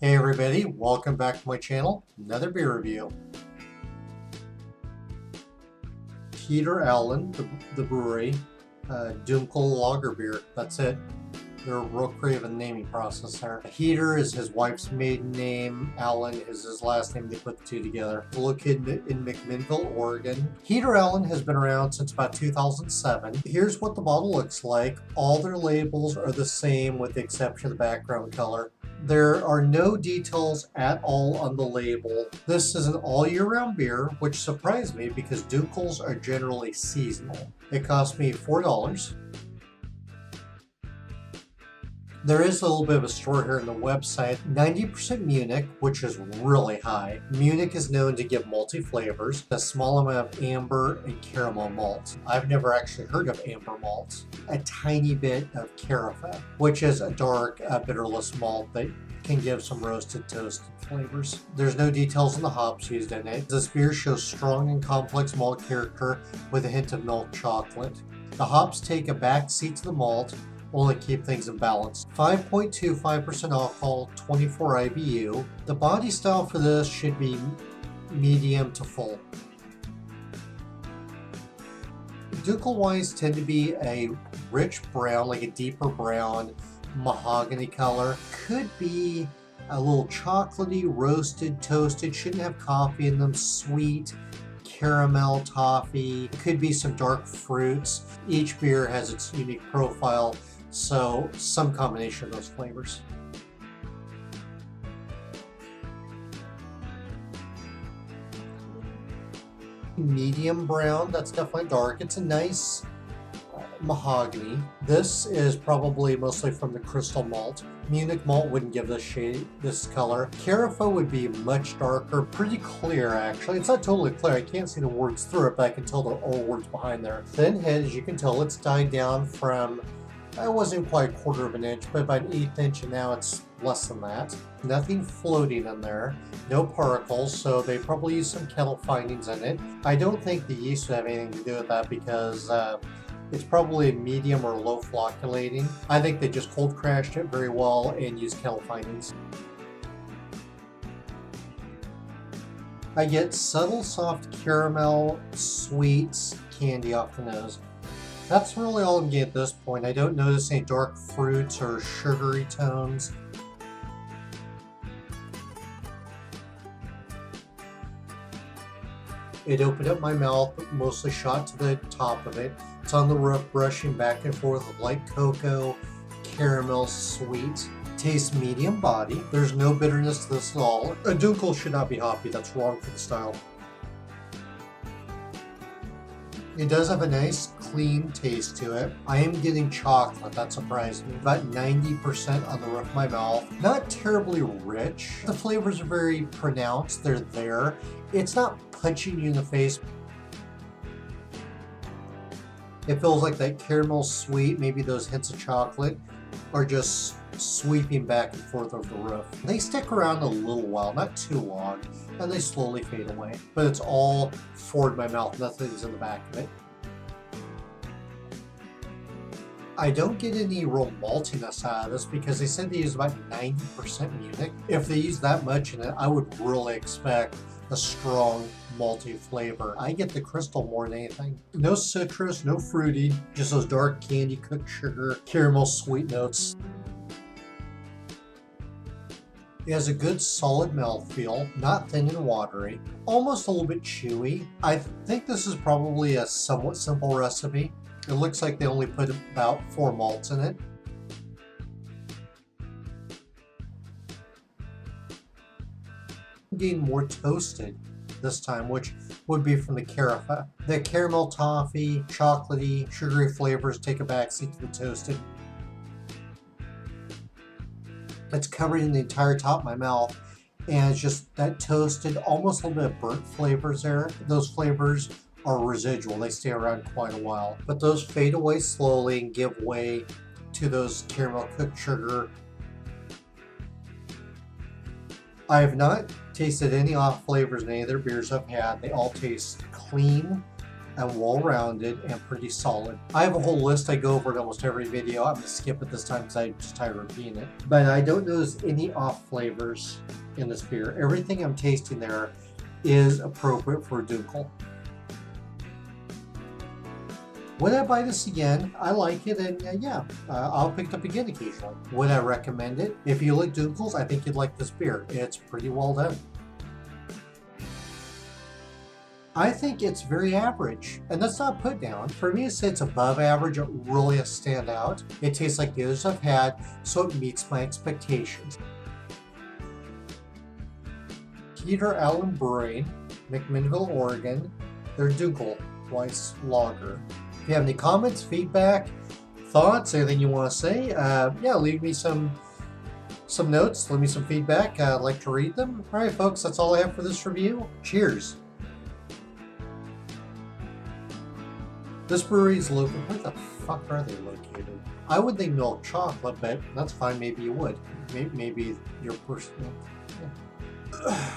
Hey everybody, welcome back to my channel. Another beer review. Peter Allen, the brewery, Dunkel lager beer. That's it. They're real creative in the naming process there. Heater is his wife's maiden name. Allen is his last name. They put the two together. Located in McMinnville, Oregon. Heater Allen has been around since about 2007. Here's what the bottle looks like. All their labels are the same with the exception of the background color. There are no details at all on the label. This is an all year round beer, which surprised me because Dunkels are generally seasonal. It cost me $4. There is a little bit of a story here on the website. 90% Munich, which is really high. Munich is known to give malty flavors, a small amount of amber and caramel malt. I've never actually heard of amber malt. A tiny bit of carafa, which is a dark, bitterless malt that can give some roasted toasted flavors. There's no details on the hops used in it. This beer shows strong and complex malt character with a hint of milk chocolate. The hops take a back seat to the malt, only keep things in balance. 5.25% alcohol, 24 IBU. The body style for this should be medium to full. Dunkel wines tend to be a rich brown, like a deeper brown, mahogany color. Could be a little chocolatey, roasted, toasted, shouldn't have coffee in them, sweet, caramel, toffee. Could be some dark fruits. Each beer has its unique profile, so some combination of those flavors. Medium brown, that's definitely dark. It's a nice mahogany. This is probably mostly from the crystal malt. Munich malt wouldn't give this shade, this color. Carafa would be much darker, pretty clear actually. It's not totally clear, I can't see the words through it, but I can tell the old words behind there. Thin head, as you can tell, it's died down from, I wasn't quite a quarter of an inch, but about an eighth inch, and now it's less than that. Nothing floating in there, no particles, so they probably use some kettle findings in it. I don't think the yeast would have anything to do with that because it's probably medium or low flocculating. I think they just cold crashed it very well and used kettle findings. I get subtle soft caramel, sweet candy off the nose. That's really all I'm getting at this point. I don't notice any dark fruits or sugary tones. It opened up my mouth, mostly shot to the top of it. It's on the roof, brushing back and forth with light cocoa, caramel, sweet. Tastes medium body. There's no bitterness to this at all. A Dunkel should not be hoppy. That's wrong for the style. It does have a nice, clean taste to it. I am getting chocolate. That surprised me. About 90% on the roof of my mouth. Not terribly rich. The flavors are very pronounced. They're there. It's not punching you in the face. It feels like that caramel sweet, maybe those hints of chocolate, are just sweeping back and forth over the roof. They stick around a little while, not too long, and they slowly fade away. But it's all forward my mouth, nothing's in the back of it. I don't get any real maltiness out of this because they said they use about 90% Munich. If they use that much in it, I would really expect a strong malty flavor. I get the crystal more than anything. No citrus, no fruity, just those dark candy, cooked sugar, caramel sweet notes. It has a good solid mouthfeel, not thin and watery, almost a little bit chewy. I think this is probably a somewhat simple recipe. It looks like they only put about 4 malts in it. I'm getting more toasted this time, which would be from the carafa. The caramel toffee, chocolatey, sugary flavors take a backseat to the toasted. It's covered in the entire top of my mouth, and it's just that toasted, almost a little bit of burnt flavors there. Those flavors are residual, they stay around quite a while, but those fade away slowly and give way to those caramel cooked sugar. I have not tasted any off flavors in any of their beers I've had. They all taste clean, and well-rounded and pretty solid. I have a whole list I go over in almost every video. I'm going to skip it this time because I'm just tired of repeating it. But I don't notice any off flavors in this beer. Everything I'm tasting there is appropriate for Dunkel. Would I buy this again? I like it, and yeah, I'll pick it up again occasionally. Would I recommend it? If you like Dunkels, I think you'd like this beer. It's pretty well done. I think it's very average, and that's not put down. For me, it's above average. It really has stand out. It tastes like the others I've had, so it meets my expectations. Peter Allen Brewing, McMinnville, Oregon. Their Dunkel Weiss Lager. If you have any comments, feedback, thoughts, anything you want to say, yeah, leave me some notes, leave me some feedback. I'd like to read them. All right, folks, that's all I have for this review. Cheers. This brewery is located. Where the fuck are they located? I would think milk chocolate, but that's fine. Maybe you would. Maybe your personal. Yeah.